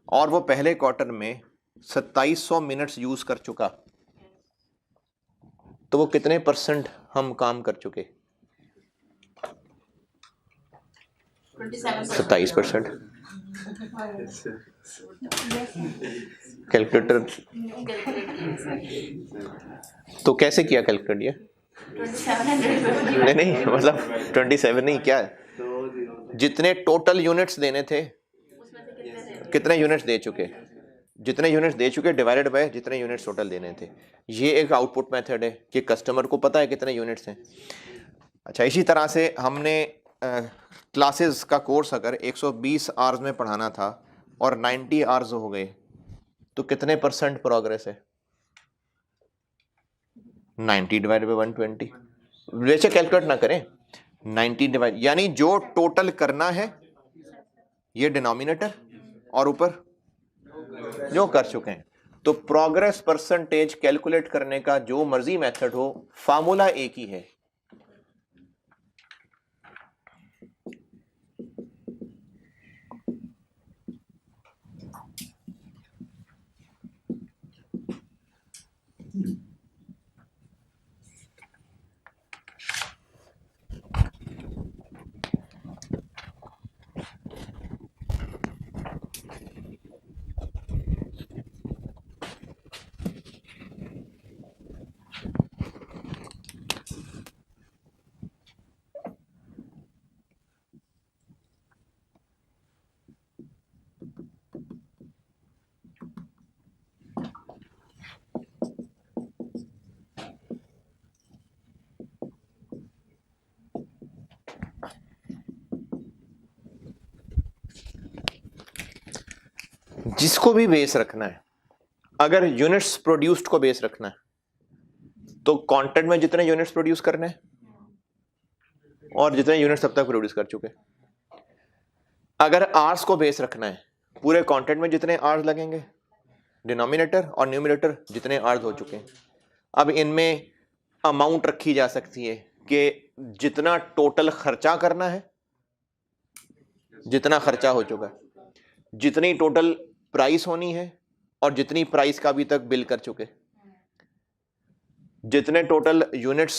और वो पहले क्वार्टर में 2700 मिनट्स यूज कर चुका, तो वो कितने % हम काम कर चुके? 27%। कैलकुलेटर तो कैसे किया कैलकुलेट ये? नहीं मतलब 27 नहीं, क्या जितने टोटल यूनिट्स देने थे कितने यूनिट्स दे चुके, जितने यूनिट्स दे चुके डिवाइडेड बाय जितने यूनिट्स टोटल देने थे। ये एक आउटपुट मेथड है कि कस्टमर को पता है कितने यूनिट्स हैं। अच्छा, इसी तरह से हमने क्लासेस का कोर्स अगर 120 आवर्स में पढ़ाना था और 90 आवर्स हो गए, तो कितने % प्रोग्रेस है? 90 डिवाइड बाय 120। वैसे कैलकुलेट ना करें, 90 डिवाइड, यानी जो टोटल करना है ये डिनोमिनेटर और ऊपर जो कर चुके हैं। तो प्रोग्रेस % कैलकुलेट करने का जो मर्जी मेथड हो, फार्मूला एक ही है। जिसको भी बेस रखना है, अगर यूनिट्स प्रोड्यूस्ड को बेस रखना है तो कॉन्ट्रैक्ट में जितने यूनिट्स प्रोड्यूस करने हैं और जितने यूनिट्स अब तक प्रोड्यूस कर चुके। अगर आर्स को बेस रखना है, पूरे कॉन्ट्रैक्ट में जितने आर्स लगेंगे, डिनोमिनेटर और न्यूमिनेटर जितने आर्स हो चुके हैं। अब इनमें अमाउंट रखी जा सकती है कि जितना टोटल खर्चा करना है, जितना खर्चा हो चुका है, जितनी टोटल प्राइस होनी है और जितनी प्राइस का अभी तक बिल कर चुके, जितने टोटल यूनिट्स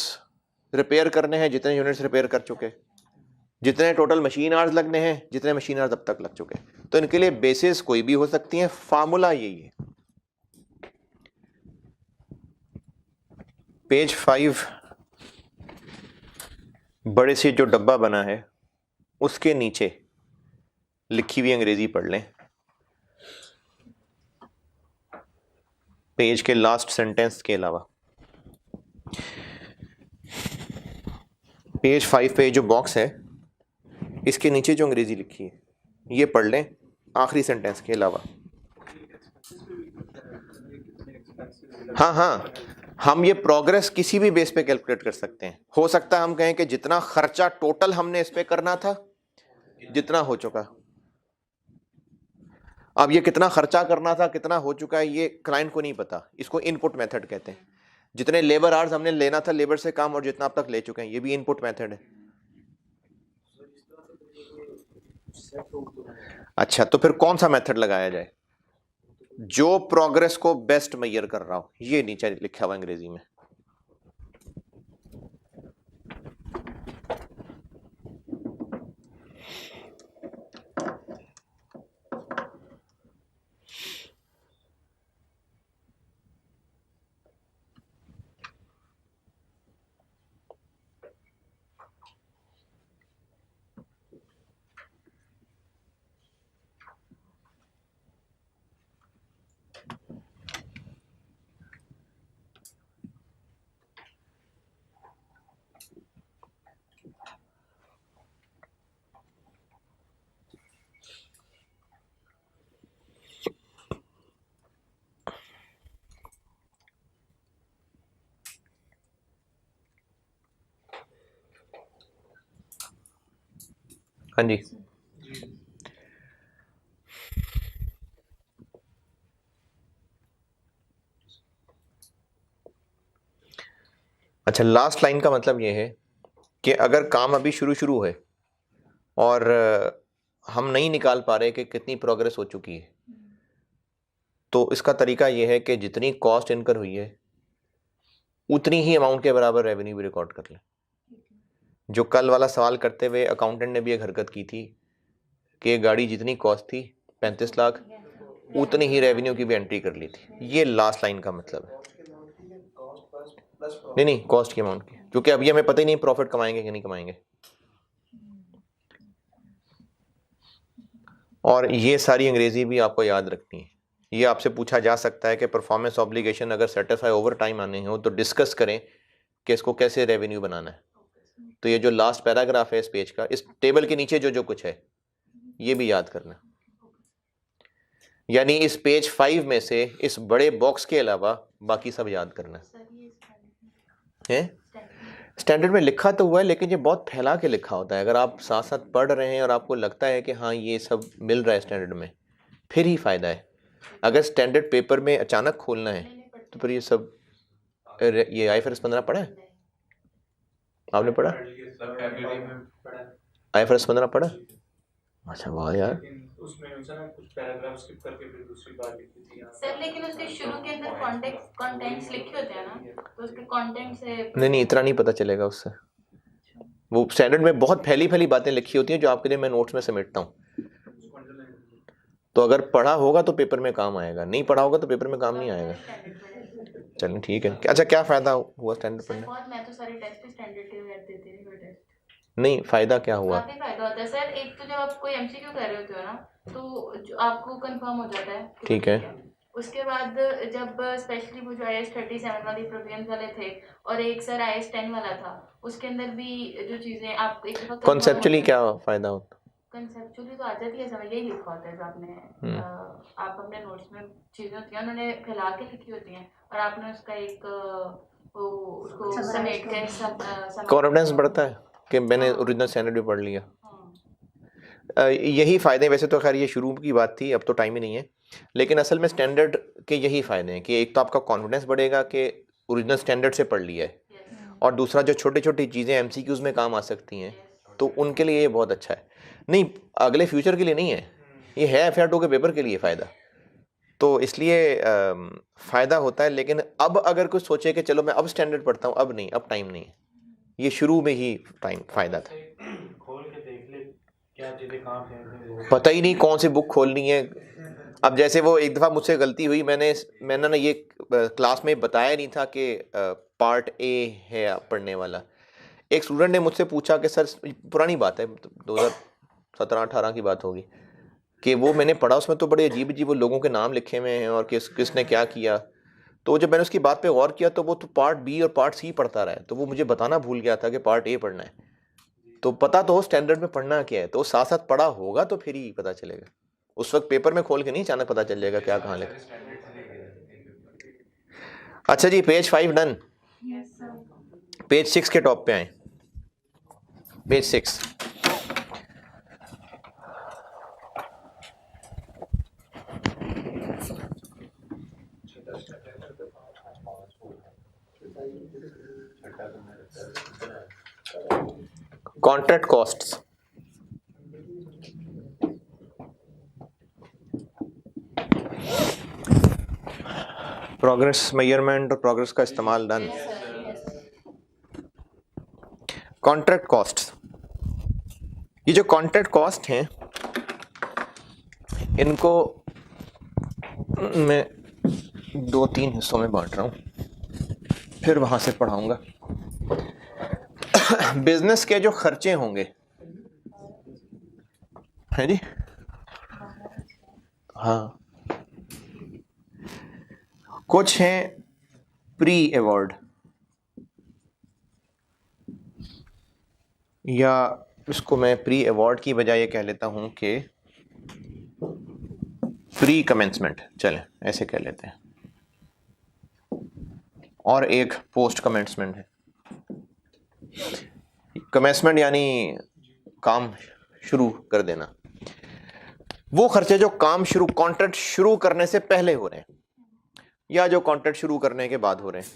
रिपेयर करने हैं, जितने यूनिट्स रिपेयर कर चुके, जितने टोटल मशीन आवर्स लगने हैं, जितने मशीन आवर्स अब तक लग चुके। तो इनके लिए बेसिस कोई भी हो सकती है, फार्मूला यही है। पेज 5 बड़े से जो डब्बा बना है उसके नीचे लिखी हुई अंग्रेजी पढ़ लें, पेज के लास्ट सेंटेंस के अलावा। पेज 5 पे जो बॉक्स है इसके नीचे जो अंग्रेजी लिखी है ये पढ़ लें, आखिरी सेंटेंस के अलावा। हाँ, हम ये प्रोग्रेस किसी भी बेस पे कैलकुलेट कर सकते हैं। हो सकता है हम कहें कि जितना खर्चा टोटल हमने इस पे करना था, जितना हो चुका। अब ये कितना खर्चा करना था, कितना हो चुका है, ये क्लाइंट को नहीं पता। इसको इनपुट मेथड कहते हैं। जितने लेबर आवर्स हमने लेना था लेबर से काम और जितना अब तक ले चुके हैं, ये भी इनपुट मेथड है। अच्छा, तो फिर कौन सा मेथड लगाया जाए? जो प्रोग्रेस को बेस्ट मेजर कर रहा हो। ये नीचे लिखा हुआ अंग्रेजी में। हाँ जी, अच्छा, लास्ट लाइन का मतलब ये है कि अगर काम अभी शुरू है और हम नहीं निकाल पा रहे कि कितनी प्रोग्रेस हो चुकी है, तो इसका तरीका ये है कि जितनी कॉस्ट इनकर हुई है उतनी ही अमाउंट के बराबर रेवेन्यू भी रिकॉर्ड कर लें। जो कल वाला सवाल करते हुए अकाउंटेंट ने भी एक हरकत की थी कि गाड़ी जितनी कॉस्ट थी 35 लाख, उतनी ही रेवेन्यू की भी एंट्री कर ली थी। ये लास्ट लाइन का मतलब है। नहीं, कॉस्ट की अमाउंट की, क्योंकि अभी हमें पता ही नहीं प्रॉफिट कमाएंगे कि नहीं कमाएंगे। और ये सारी अंग्रेजी भी आपको याद रखनी है। ये आपसे पूछा जा सकता है कि परफॉर्मेंस ऑब्लिगेशन अगर सेटिस्फाई ओवर टाइम आने हो तो डिस्कस करें कि इसको कैसे रेवेन्यू बनाना है। तो ये जो लास्ट पैराग्राफ है इस पेज का, इस टेबल के नीचे जो कुछ है ये भी याद करना। यानी इस पेज 5 में से इस बड़े बॉक्स के अलावा बाकी सब याद करना है। स्टैंडर्ड में लिखा तो हुआ है, लेकिन ये बहुत फैला के लिखा होता है। अगर आप साथ साथ पढ़ रहे हैं और आपको लगता है कि हाँ ये सब मिल रहा है स्टैंडर्ड में, फिर ही फायदा है। अगर स्टैंडर्ड पेपर में अचानक खोलना है तो फिर ये सब, ये IFRS 15 पढ़ा है आपने? पढ़ा IFRS 15 पढ़ा? अच्छा, वाह यार। उसमें कुछ पैराग्राफ स्किप करके फिर दूसरी बार लिखी थी सर, लेकिन उसके शुरू के अंदर कंटेंट्स लिखे होते हैं ना, तो उसके कंटेंट से नहीं, इतना नहीं पता चलेगा उससे। वो स्टैंडर्ड में बहुत फैली बातें लिखी होती हैं जो आपके लिए मैं नोट्स में समेटता हूँ। तो अगर पढ़ा होगा तो पेपर में काम आएगा, नहीं पढ़ा होगा तो पेपर में काम नहीं आएगा। चलिए ठीक है। अच्छा, क्या फायदा हुआ स्टैंडर्ड पढ़ने? मैं तो सारे टेस्ट स्टैंडर्ड के देते थे टेस्ट। नहीं, फायदा क्या हुआ? काफी फायदा होता है सर। एक तो जब आप कोई MCQ कर रहे होते हो ना, तो जो आपको कंफर्म हो जाता है। ठीक है। उसके बाद जब स्पेशली वो जो IAS 37 वाली प्रोविजंस वाले थे और एक सर IAS 10 वाला था, उसके अंदर भी जो चीजें आप एक कॉन्सेप्चुअली क्या फायदा होता? कंसेप्चुअली तो आ जाती है समझ, यही लिखा होता है जो आपने आप अपने नोट्स में चीज़ें होती हैं उन्होंने फैला के लिखी होती हैं और आपने उसका एक उसको Summarize समेट कर के कॉन्फिडेंस बढ़ता है कि मैंने हाँ। ओरिजिनल स्टैंडर्ड भी पढ़ लिया। हाँ। यही फ़ायदे, वैसे तो खैर ये शुरू की बात थी, अब तो टाइम ही नहीं है, लेकिन असल में स्टैंडर्ड के यही फ़ायदे हैं कि एक तो आपका कॉन्फिडेंस बढ़ेगा कि ओरिजिनल स्टैंडर्ड से पढ़ लिया है, Yes. और दूसरा जो छोटी छोटी चीज़ें एमसीक्यूज़ में काम आ सकती हैं Yes. तो उनके लिए ये बहुत अच्छा है। नहीं, अगले फ्यूचर के लिए नहीं है, ये है FR2 के पेपर के लिए फ़ायदा, तो इसलिए फ़ायदा होता है। लेकिन अब अगर कुछ सोचे कि चलो मैं अब स्टैंडर्ड पढ़ता हूँ, अब नहीं, अब टाइम नहीं है, ये शुरू में ही टाइम फ़ायदा था। खोल के देख ले क्या चीजें कहाँ फेंकनी है। पता ही नहीं कौन सी बुक खोलनी है। अब जैसे वो एक दफ़ा मुझसे गलती हुई, मैंने ना ये क्लास में बताया नहीं था कि पार्ट ए है पढ़ने वाला। एक स्टूडेंट ने मुझसे पूछा कि सर, पुरानी बात है, 2017-18 की बात होगी, कि वो मैंने पढ़ा, उसमें तो बड़े अजीब अजीब वो लोगों के नाम लिखे हुए हैं और किसने क्या किया। तो जब मैंने उसकी बात पे गौर किया तो वो तो पार्ट बी और पार्ट सी पढ़ता रहा है, तो वो मुझे बताना भूल गया था कि पार्ट ए पढ़ना है। तो पता तो हो स्टैंडर्ड में पढ़ना क्या है, तो साथ साथ पढ़ा होगा तो फिर ही पता चलेगा। उस वक्त पेपर में खोल के नहीं अचानक पता चल जाएगा क्या कहाँ लिखा। अच्छा जी, page 5 done. Yes, sir. Page 6 के टॉप पे आए, page 6। Contract costs. Progress measurement और प्रोग्रेस का इस्तेमाल डन। कॉन्ट्रैक्ट कॉस्ट्स, ये जो कॉन्ट्रैक्ट कॉस्ट हैं इनको मैं 2-3 हिस्सों में बांट रहा हूँ, फिर वहाँ से पढ़ाऊँगा। बिजनेस के जो खर्चे होंगे, है जी, हाँ, कुछ हैं प्री अवॉर्ड, या इसको मैं प्री अवॉर्ड की बजाय ये कह लेता हूँ कि प्री कमेंसमेंट, चलें ऐसे कह लेते हैं, और एक पोस्ट कमेंसमेंट है। कमेंसमेंट यानी काम शुरू कर देना, वो खर्चे जो काम शुरू, कॉन्ट्रैक्ट शुरू करने से पहले हो रहे हैं या जो कॉन्ट्रैक्ट शुरू करने के बाद हो रहे हैं।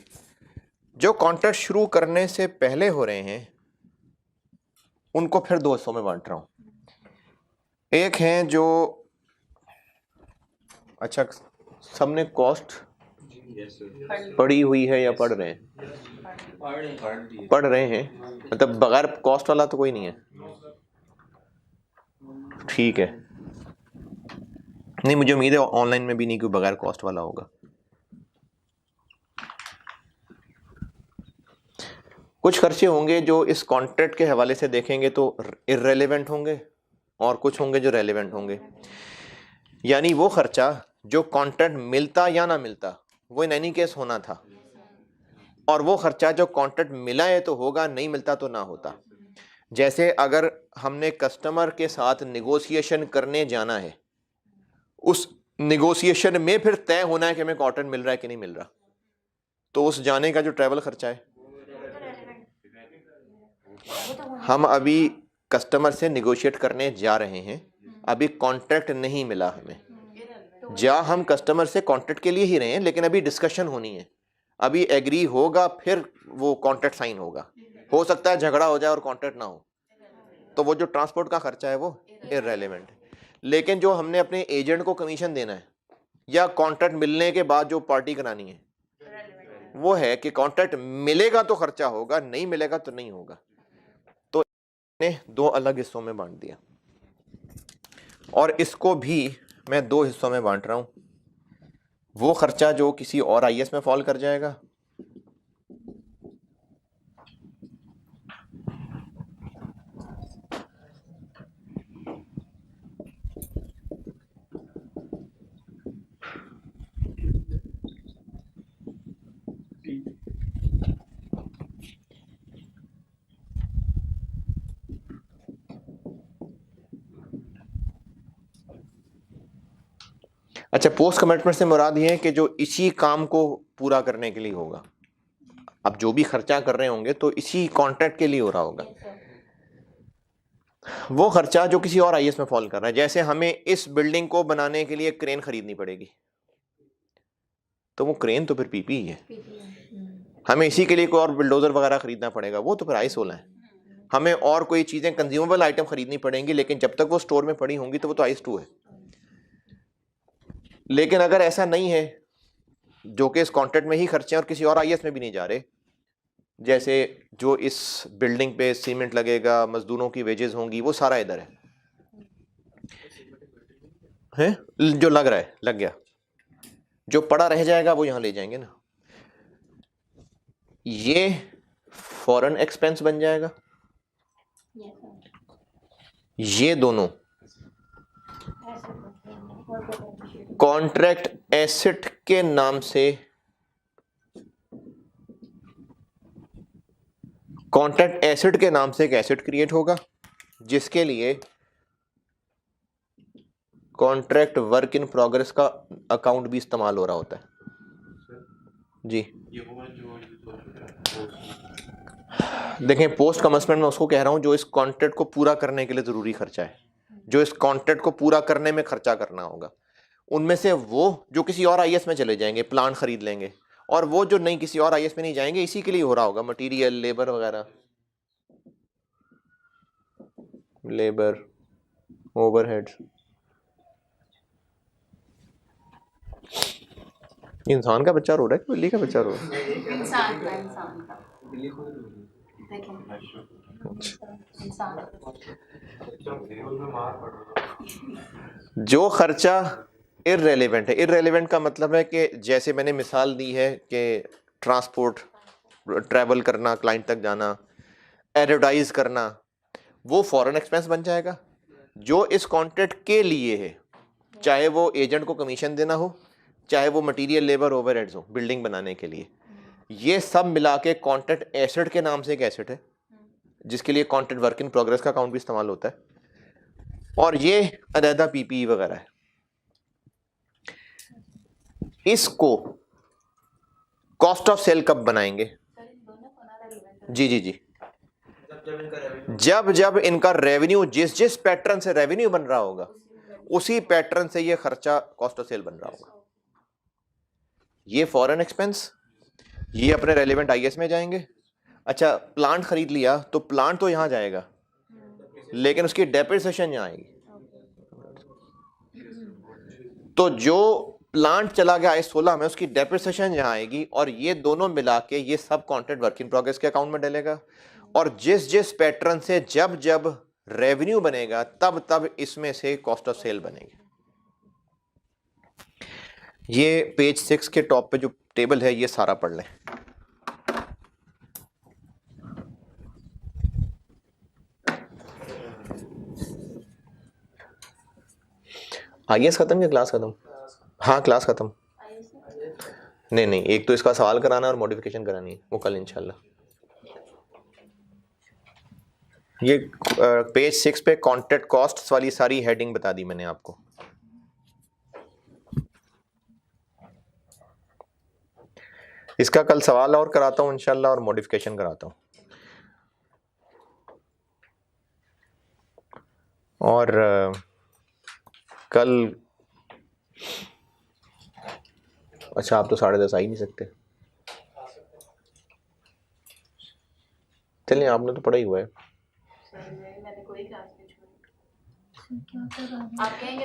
जो कॉन्ट्रैक्ट शुरू करने से पहले हो रहे हैं उनको फिर 2 हिस्सों में बांट रहा हूं। एक है जो, अच्छा सबने कॉस्ट पढ़ी हुई है या पढ़ रहे हैं? पढ़ रहे हैं, मतलब बगैर कॉस्ट वाला तो कोई नहीं है, ठीक है। नहीं, मुझे उम्मीद है ऑनलाइन में भी नहीं कोई बगैर कॉस्ट वाला होगा। कुछ खर्चे होंगे जो इस कॉन्ट्रैक्ट के हवाले से देखेंगे तो इररेलेवेंट होंगे, और कुछ होंगे जो रेलेवेंट होंगे। यानी वो खर्चा जो कॉन्ट्रैक्ट मिलता या ना मिलता वो इन एनी केस होना था, और वो खर्चा जो कॉन्ट्रैक्ट मिला है तो होगा, नहीं मिलता तो ना होता। जैसे अगर हमने कस्टमर के साथ निगोशिएशन करने जाना है, उस निगोशिएशन में फिर तय होना है कि हमें कॉन्ट्रैक्ट मिल रहा है कि नहीं मिल रहा, तो उस जाने का जो ट्रैवल खर्चा है, हम अभी कस्टमर से निगोशिएट करने जा रहे हैं, अभी कॉन्ट्रैक्ट नहीं मिला हमें, जा हम कस्टमर से कॉन्ट्रैक्ट के लिए ही रहे हैं, लेकिन अभी डिस्कशन होनी है, अभी एग्री होगा फिर वो कॉन्ट्रैक्ट साइन होगा। हो सकता है झगड़ा हो जाए और कॉन्ट्रैक्ट ना हो, तो वो जो ट्रांसपोर्ट का खर्चा है वो इररेलेवेंट है। लेकिन जो हमने अपने एजेंट को कमीशन देना है या कॉन्ट्रैक्ट मिलने के बाद जो पार्टी करानी है, वो है कि कॉन्ट्रैक्ट मिलेगा तो खर्चा होगा, नहीं मिलेगा तो नहीं होगा। तो ने 2 अलग हिस्सों में बांट दिया, और इसको भी मैं 2 हिस्सों में बांट रहा हूं। वो खर्चा जो किसी और IS में फॉल कर जाएगा, अच्छा, पोस्ट कमिटमेंट से मुराद ये है कि जो इसी काम को पूरा करने के लिए होगा, अब जो भी खर्चा कर रहे होंगे तो इसी कॉन्ट्रैक्ट के लिए हो रहा होगा, वो खर्चा जो किसी और आईएस में फॉल कर रहा है। जैसे हमें इस बिल्डिंग को बनाने के लिए क्रेन खरीदनी पड़ेगी, तो वो क्रेन तो फिर पीपी ही है। हमें इसी के लिए कोई और बिल्डोजर वगैरह खरीदना पड़ेगा, वो तो फिर आईएस 16 है। हमें और कोई चीजें कंज्यूमेबल आइटम खरीदनी पड़ेंगी, लेकिन जब तक वो स्टोर में पड़ी होंगी तो वो तो आईएस 2 है। लेकिन अगर ऐसा नहीं है, जो कि इस कॉन्ट्रैक्ट में ही खर्चे और किसी और आईएस में भी नहीं जा रहे, जैसे जो इस बिल्डिंग पे सीमेंट लगेगा, मजदूरों की वेजेस होंगी, वो सारा इधर है जो लग रहा है लग गया, जो पड़ा रह जाएगा वो यहां ले जाएंगे ना, ये फॉरेन एक्सपेंस बन जाएगा। ये दोनों कॉन्ट्रैक्ट एसेट के नाम से, कॉन्ट्रैक्ट एसेट के नाम से एक एसेट क्रिएट होगा, जिसके लिए कॉन्ट्रैक्ट वर्क इन प्रोग्रेस का अकाउंट भी इस्तेमाल हो रहा होता है। जी देखें, पोस्ट कमिटमेंट में उसको कह रहा हूं जो इस कॉन्ट्रैक्ट को पूरा करने के लिए जरूरी खर्चा है, जो इस कॉन्ट्रैक्ट को पूरा करने में खर्चा करना होगा। उनमें से वो जो किसी और आईएस में चले जाएंगे, प्लांट खरीद लेंगे, और वो जो नहीं किसी और आईएस में नहीं जाएंगे, इसी के लिए हो रहा होगा, मटेरियल, लेबर वगैरह, लेबर, ओवरहेड्स। इंसान का बच्चा रो रहा है कि बिल्ली का बच्चा रो रहा है? इंसान का देखें, इंसान जो खर्चा इररेलेवेंट है, इररेलेवेंट का मतलब है कि जैसे मैंने मिसाल दी है कि ट्रांसपोर्ट, ट्रैवल करना, क्लाइंट तक जाना, एडवर्टाइज करना, वो फॉरेन एक्सपेंस बन जाएगा। जो इस कॉन्ट्रैक्ट के लिए है, चाहे वो एजेंट को कमीशन देना हो, चाहे वो मटेरियल, लेबर, ओवरहेड्स हो बिल्डिंग बनाने के लिए, ये सब मिला के कॉन्ट्रैक्ट एसेट के नाम से एक एसेट है, जिसके लिए कॉन्ट्रैक्ट वर्क इन प्रोग्रेस का अकाउंट भी इस्तेमाल होता है, और ये अलहदा पीपीई वगैरह है। इसको कॉस्ट ऑफ सेल कब बनाएंगे? जी जी जी, जब इनका रेवेन्यू, जिस पैटर्न से रेवेन्यू बन रहा होगा, उसी पैटर्न से ये खर्चा कॉस्ट ऑफ सेल बन रहा होगा। ये फॉरेन एक्सपेंस, ये अपने रेलेवेंट आईएस में जाएंगे। अच्छा, प्लांट खरीद लिया तो प्लांट तो यहां जाएगा, लेकिन उसकी डेप्रिसिएशन यहां आएगी। तो जो प्लांट चला गया आईएस 16 में, उसकी डेप्रिसिएशन यहां आएगी, और ये दोनों मिला के ये सब कॉन्ट्रैक्ट वर्क इन प्रोग्रेस के अकाउंट में डलेगा। और जिस पैटर्न से जब रेवेन्यू बनेगा, तब इसमें से कॉस्ट ऑफ सेल बनेगी। ये पेज 6 के टॉप पे जो टेबल है, ये सारा पढ़ लें। आईएस खत्म या क्लास खत्म? हाँ, क्लास खत्म। नहीं, एक तो इसका सवाल कराना और मॉडिफिकेशन करानी है, वो कल इंशाल्लाह। ये पेज 6 पे कॉन्ट्रैक्ट कॉस्ट्स वाली सारी हेडिंग बता दी मैंने आपको। इसका कल सवाल और कराता हूं इंशाल्लाह, और मॉडिफिकेशन कराता हूं। और कल, अच्छा आप तो 10:30 आ ही नहीं सकते। चलिए, आपने तो पढ़ा ही हुआ है। मैंने कोई क्लास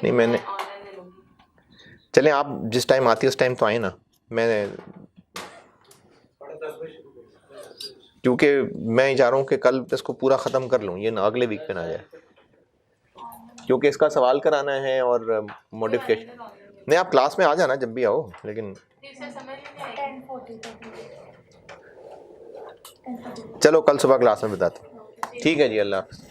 नहीं, मैंने, चलें आप जिस टाइम आती है उस टाइम तो आए ना। मैं, क्योंकि मैं चाह रहा हूँ कि कल इसको पूरा ख़त्म कर लूँ, ये ना अगले वीक पे ना जाए, क्योंकि इसका सवाल कराना है और मॉडिफिकेशन। नहीं, आप क्लास में आ जाना जब भी आओ, लेकिन चलो कल सुबह क्लास में बताते हैं। ठीक है जी, अल्लाह हाफ़िज़।